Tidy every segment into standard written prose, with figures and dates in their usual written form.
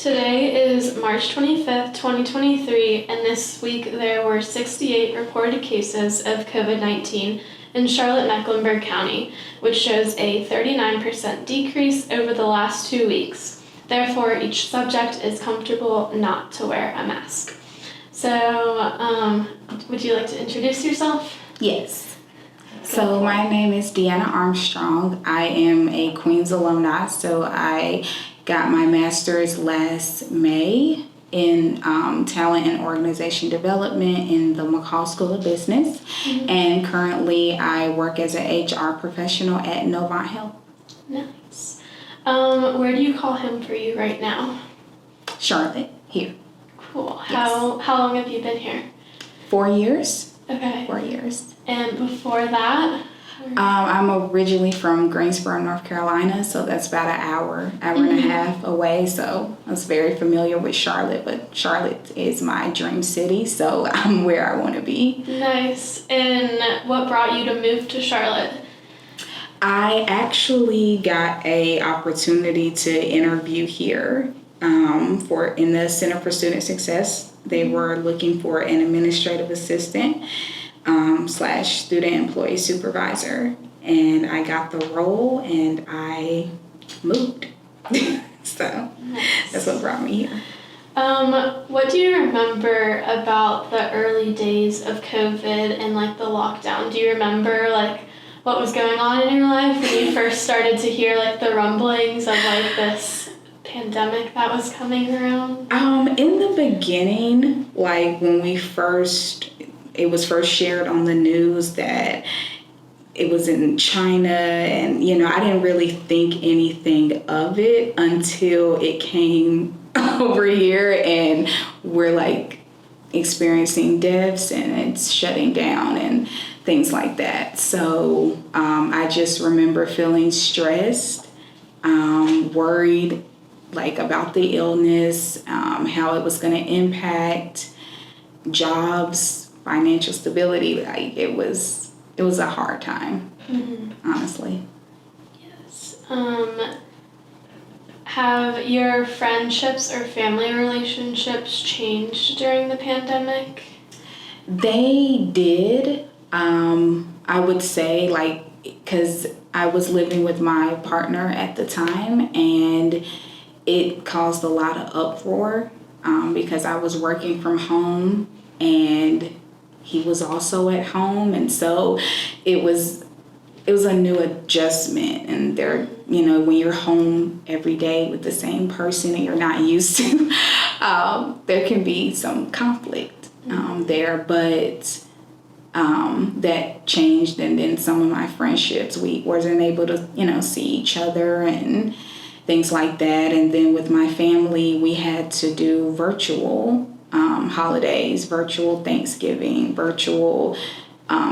Today is March 25th, 2023, and this week there were 68 reported cases of COVID-19 in Charlotte-Mecklenburg County, which shows a 39% decrease over the last 2 weeks. Therefore, each subject is comfortable not to wear a mask. So, would you like to introduce yourself? Yes. So my name is DeAnna Armstrong. I am a Queens alumni, so I got my master's last May in talent and organization development in the McCall School of Business. Mm-hmm. And currently I work as an HR professional at Novant Health. Nice. Where do you call home for you right now? Charlotte, here. Cool. Yes. How long have you been here? 4 years. Okay. 4 years. And before that? I'm originally from Greensboro, North Carolina, so that's about an hour and a half away. So I was very familiar with Charlotte, but Charlotte is my dream city, so I'm where I want to be. Nice. And what brought you to move to Charlotte? I actually got an opportunity to interview here in the Center for Student Success. They were looking for an administrative assistant / student employee supervisor, and I got the role and I moved. So nice. That's what brought me here. What do you remember about the early days of COVID and the lockdown? Do you remember what was going on in your life when you first started to hear the rumblings of this pandemic that was coming around? In the beginning, when it was first shared on the news that it was in China, and I didn't really think anything of it until it came over here and we're experiencing deaths and it's shutting down and things like that. So I just remember feeling stressed, worried about the illness, how it was going to impact jobs, financial stability. It was a hard time. Mm-hmm. Honestly. Yes. Have your friendships or family relationships changed during the pandemic? They did. I would say because I was living with my partner at the time, and it caused a lot of uproar because I was working from home and he was also at home, and so it was a new adjustment. And when you're home every day with the same person and you're not used to, there can be some conflict there. But that changed, and then some of my friendships, we wasn't able to see each other and things like that. And then with my family, we had to do virtual holidays, virtual Thanksgiving, virtual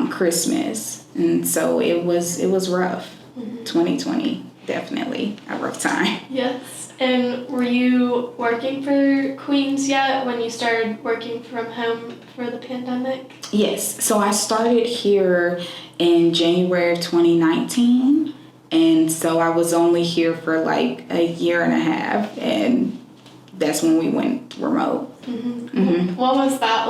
Christmas, and so it was rough. Mm-hmm. 2020, definitely a rough time. Yes. And were you working for Queens yet when you started working from home for the pandemic? Yes. So I started here in January of 2019, and so I was only here for a year and a half, and that's when we went remote. Mm-hmm. Mm-hmm. What was that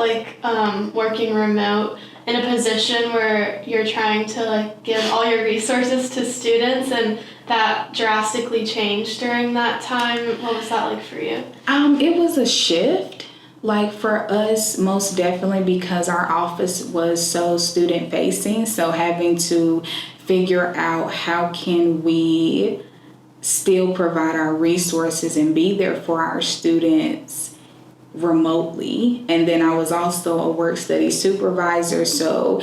working remote in a position where you're trying to give all your resources to students, and that drastically changed during that time? What was that like for you? It was a shift. For us, most definitely, because our office was so student facing, so having to figure out how can we still provide our resources and be there for our students remotely. And then I was also a work study supervisor, so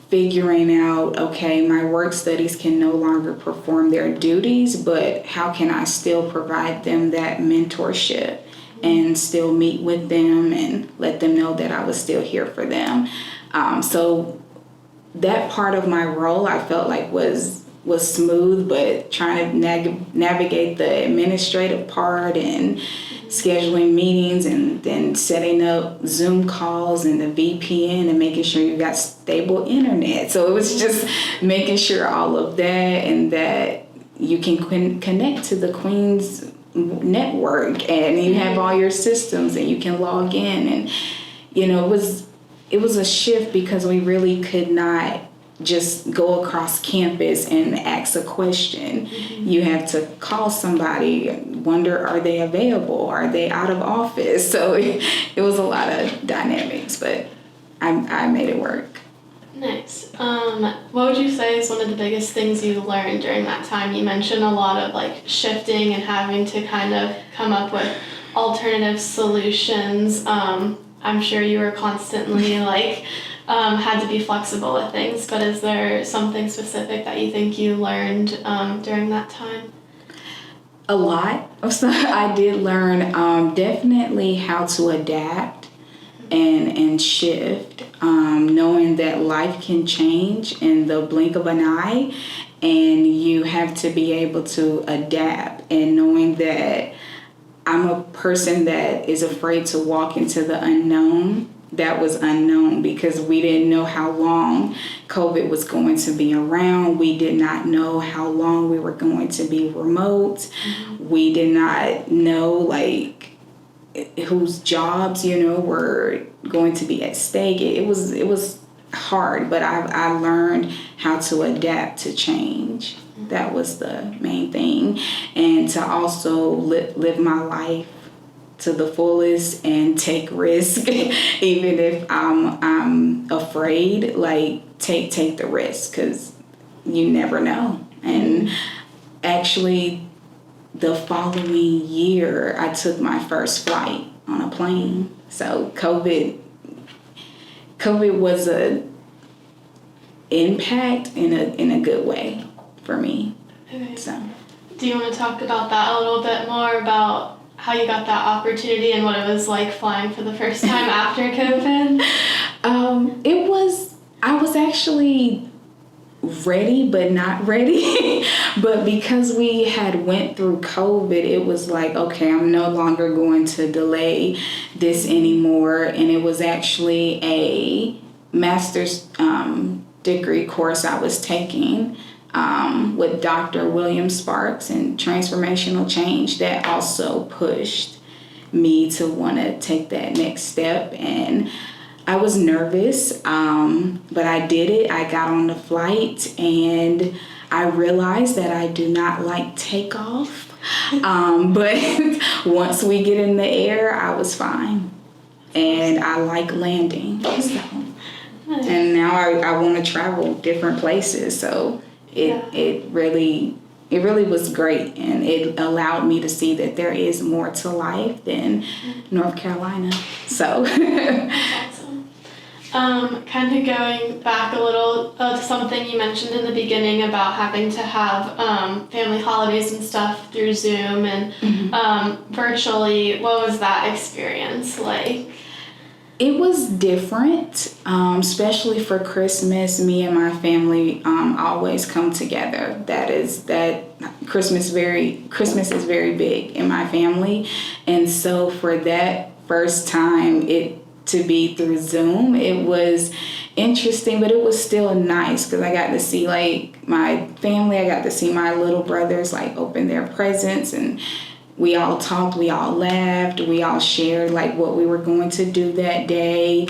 figuring out, okay, my work studies can no longer perform their duties, but how can I still provide them that mentorship and still meet with them and let them know that I was still here for them. So that part of my role I felt was smooth, but trying to navigate the administrative part and scheduling meetings and then setting up Zoom calls and the VPN and making sure you got stable internet. So it was just making sure all of that, and that you can connect to the Queens network, and you have all your systems, and you can log in. And it was a shift because we really could not just go across campus and ask a question. You have to call somebody, wonder, are they available? Are they out of office? So it was a lot of dynamics, but I made it work. Nice. What would you say is one of the biggest things you learned during that time? You mentioned a lot of like shifting and having to kind of come up with alternative solutions. I'm sure you were constantly had to be flexible with things, but is there something specific that you think you learned during that time? A lot of stuff. I did learn definitely how to adapt and shift, knowing that life can change in the blink of an eye, and you have to be able to adapt, and knowing that I'm a person that is afraid to walk into the unknown. That was unknown because we didn't know how long COVID was going to be around. We did not know how long we were going to be remote. We did not know whose jobs, were going to be at stake. It was hard, but I learned how to adapt to change. That was the main thing. And to also live my life to the fullest and take risk, even if I'm afraid. Take the risk, because you never know. And actually, the following year, I took my first flight on a plane. So COVID was a impact in a good way for me. Okay. So, do you want to talk about that a little bit more, about how you got that opportunity and what it was like flying for the first time after COVID? I was actually ready, but not ready. But because we had went through COVID, it was like, okay, I'm no longer going to delay this anymore. And it was actually a master's degree course I was taking with Dr. William Sparks in transformational change that also pushed me to want to take that next step. And I was nervous, but I did it. I got on the flight and I realized that I do not like takeoff. But once we get in the air, I was fine. And I like landing. So. And now I want to travel different places. So it really was great, and it allowed me to see that there is more to life than North Carolina. So That's awesome. Kind of going back a little to something you mentioned in the beginning about having to have family holidays and stuff through Zoom and virtually. What was that experience like? It was different, especially for Christmas. Me and my family always come together. Christmas is very big in my family, and so for that first time to be through Zoom, it was interesting, but it was still nice because I got to see my family. I got to see my little brothers open their presents, and we all talked, we all laughed, we all shared what we were going to do that day.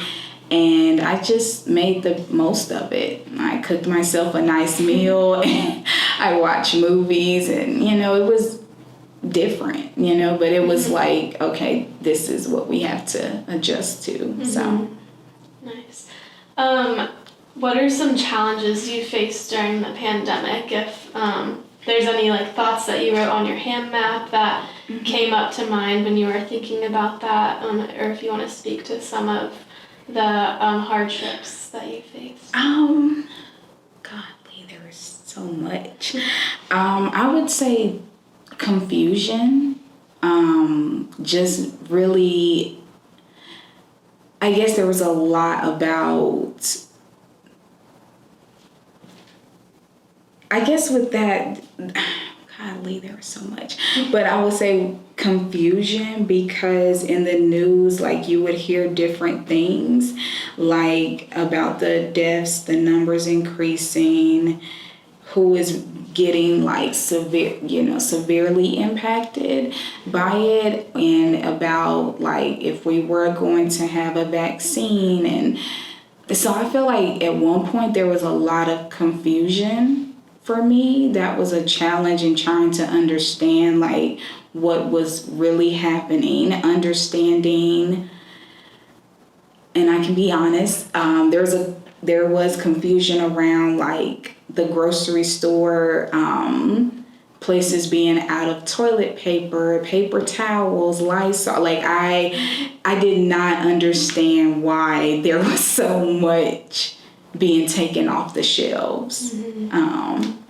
And I just made the most of it. I cooked myself a nice meal and I watched movies, and it was different, but it was okay, this is what we have to adjust to. So nice. What are some challenges you faced during the pandemic? If there's any thoughts that you wrote on your hand map that came up to mind when you were thinking about that, or if you want to speak to some of the hardships that you faced. Golly, there was so much. I would say confusion. Just really, I guess there was a lot about, I guess with that, golly, there was so much. But I would say confusion, because in the news, you would hear different things, about the deaths, the numbers increasing, who is getting like severely impacted by it, and about like if we were going to have a vaccine. And so I feel like at one point there was a lot of confusion for me. That was a challenge in trying to understand like what was really happening, understanding. And I can be honest, there was confusion around like the grocery store, places being out of toilet paper, paper towels, Lysol. Like I did not understand why there was so much being taken off the shelves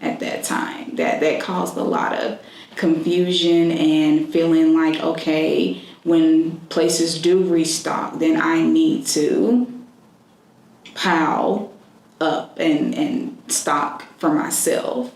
at that time. That caused a lot of confusion and feeling like, okay, when places do restock, then I need to pile up and stock for myself.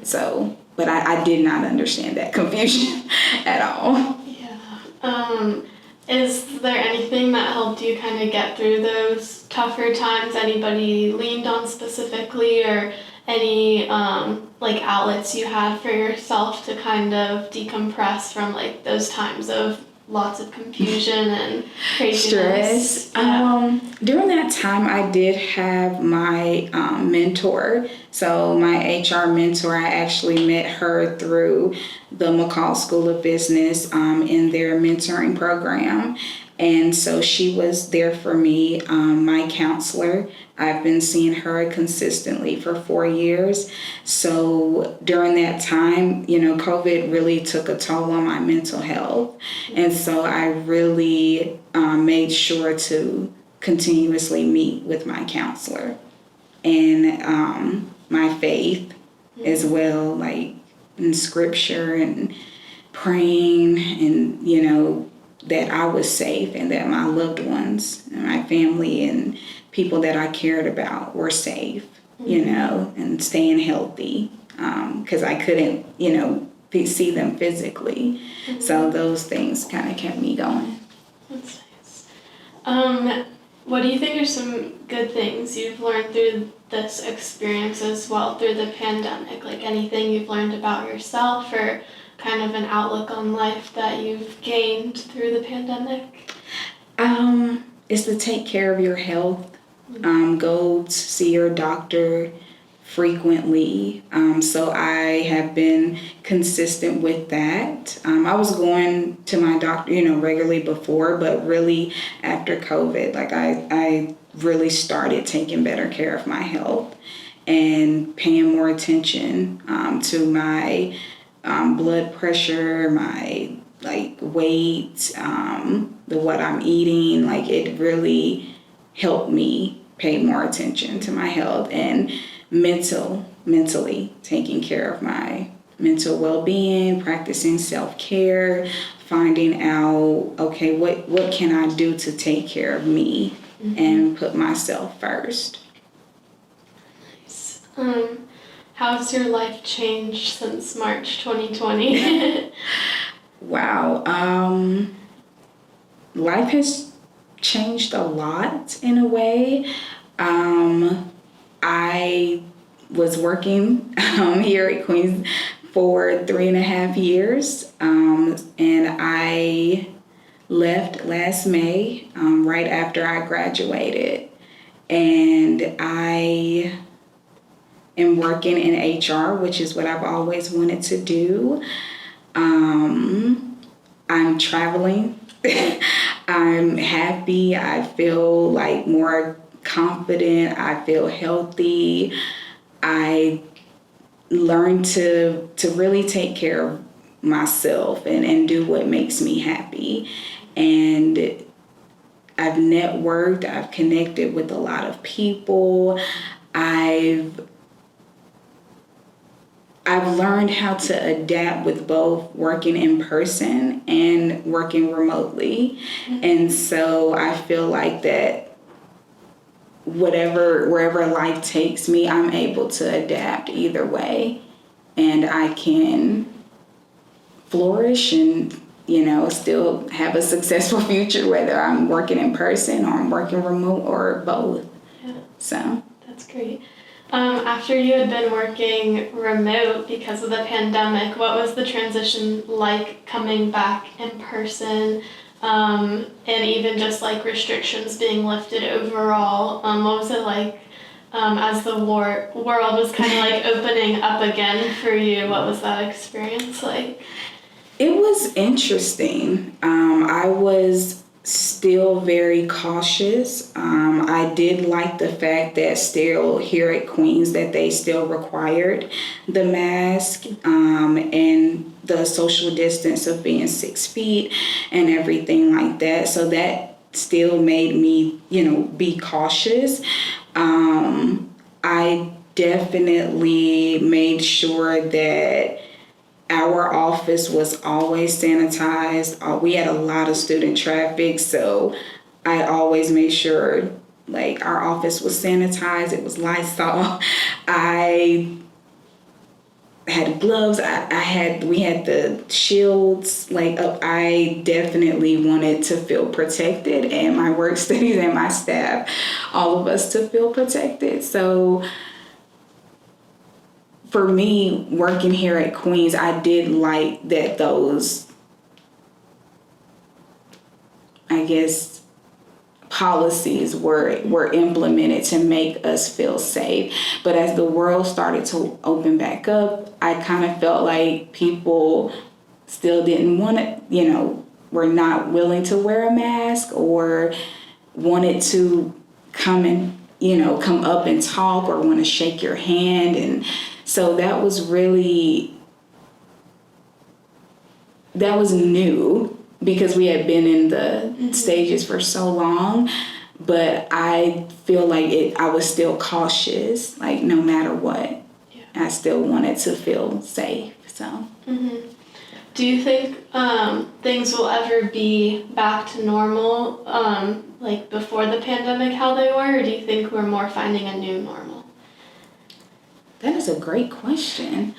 So, but I did not understand that confusion at all. Yeah. Is there anything that helped you kind of get through those tougher times? Anybody leaned on specifically, or any like outlets you had for yourself to kind of decompress from like those times of lots of confusion and craziness? Stress. Yeah. During that time, I did have my mentor. So my HR mentor, I actually met her through the McCall School of Business in their mentoring program. And so she was there for me, my counselor. I've been seeing her consistently for 4 years. So during that time, COVID really took a toll on my mental health. And so I really made sure to continuously meet with my counselor, and my faith as well, like in scripture and praying, and, that I was safe and that my loved ones and my family and people that I cared about were safe, and staying healthy, because I couldn't, see them physically. So those things kind of kept me going. That's nice. What do you think are some good things you've learned through this experience as well, through the pandemic? Like anything you've learned about yourself, or kind of an outlook on life that you've gained through the pandemic? Is to take care of your health. Go to see your doctor frequently. So I have been consistent with that. I was going to my doctor, regularly before, but really after COVID, like I really started taking better care of my health and paying more attention to my blood pressure, my weight, what I'm eating. Like it really helped me pay more attention to my health and mentally taking care of my mental well-being, practicing self-care, finding out, okay, what can I do to take care of me and put myself first. Nice. How's your life changed since March 2020? Wow. Life has changed a lot in a way. I was working here at Queens for 3.5 years, and I left last May, right after I graduated, and I am working in HR, which is what I've always wanted to do. I'm traveling. I'm happy. I feel like more confident. I feel healthy. I learned to really take care of myself and do what makes me happy. And I've networked. I've connected with a lot of people. I've learned how to adapt with both working in person and working remotely. And so I feel like that wherever life takes me, I'm able to adapt either way. And I can flourish and, still have a successful future, whether I'm working in person or I'm working remote or both. Yeah. So. That's great. After you had been working remote because of the pandemic, what was the transition like coming back in person, and even just like restrictions being lifted overall? What was it like as the world was kind of like opening up again for you? What was that experience like? It was interesting. I was still very cautious. I did like the fact that still here at Queens that they still required the mask and the social distance of being 6 feet and everything like that. So that still made me, be cautious. I definitely made sure that our office was always sanitized. We had a lot of student traffic, so I always made sure like our office was sanitized. It was Lysol. I had gloves. We had the shields like up. I definitely wanted to feel protected, and my work studies and my staff, all of us to feel protected. So for me, working here at Queens, I did like that those, I guess, policies were implemented to make us feel safe. But as the world started to open back up, I kind of felt like people still didn't want to, were not willing to wear a mask or wanted to come up and talk or want to shake your hand. And so that was new because we had been in the stages for so long, but I feel like I was still cautious, like no matter what, I still wanted to feel safe, so. Do you think things will ever be back to normal, like before the pandemic, how they were, or do you think we're more finding a new normal? That is a great question.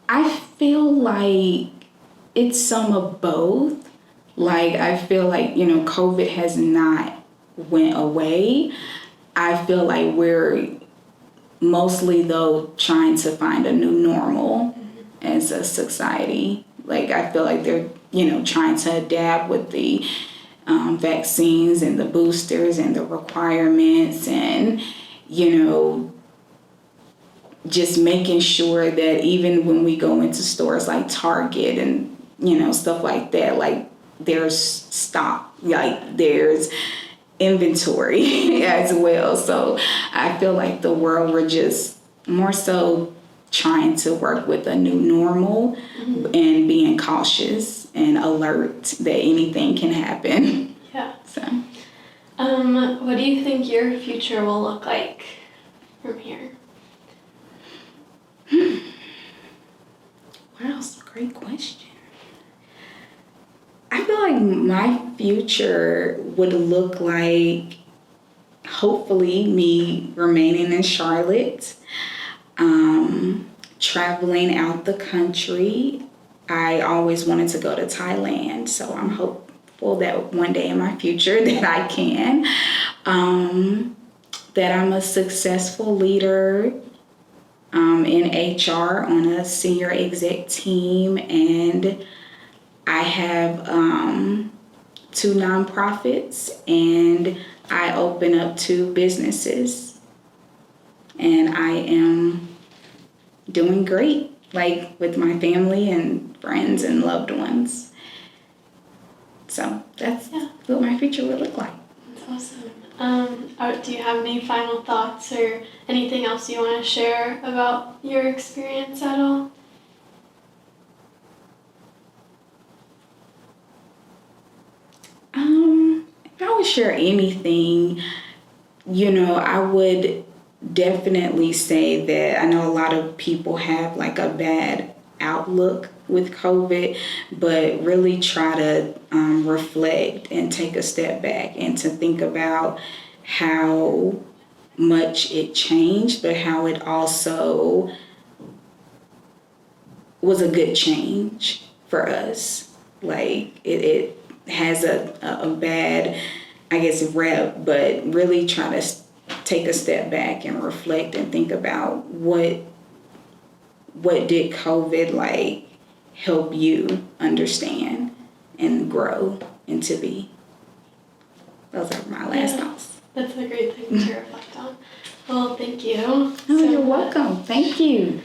I feel like it's some of both. Like, I feel like, COVID has not went away. I feel like we're mostly, though, trying to find a new normal as a society. Like, I feel like they're, trying to adapt with the vaccines and the boosters and the requirements and, just making sure that even when we go into stores like Target and, stuff like that, like there's stock, like there's inventory as well. So I feel like the world, we're just more so trying to work with a new normal and being cautious and alert that anything can happen. Yeah. So. What do you think your future will look like from here? Wow, that's a great question. I feel like my future would look like hopefully me remaining in Charlotte, traveling out the country. I always wanted to go to Thailand, so I'm hopeful that one day in my future that I can. That I'm a successful leader in HR on a senior exec team, and I have 2 nonprofits, and I open up 2 businesses, and I am doing great, like with my family and friends and loved ones. So that's what my future would look like. That's awesome. Do you have any final thoughts or anything else you want to share about your experience at all? If I would share anything, I would definitely say that I know a lot of people have like a bad outlook with COVID, but really try to reflect and take a step back and to think about how much it changed, but how it also was a good change for us. Like it has a bad, I guess, rep, but really try to take a step back and reflect and think about what did COVID like help you understand and grow into be. Those are my last thoughts. That's a great thing to reflect on. Well, thank you. Oh, you're welcome. Thank you.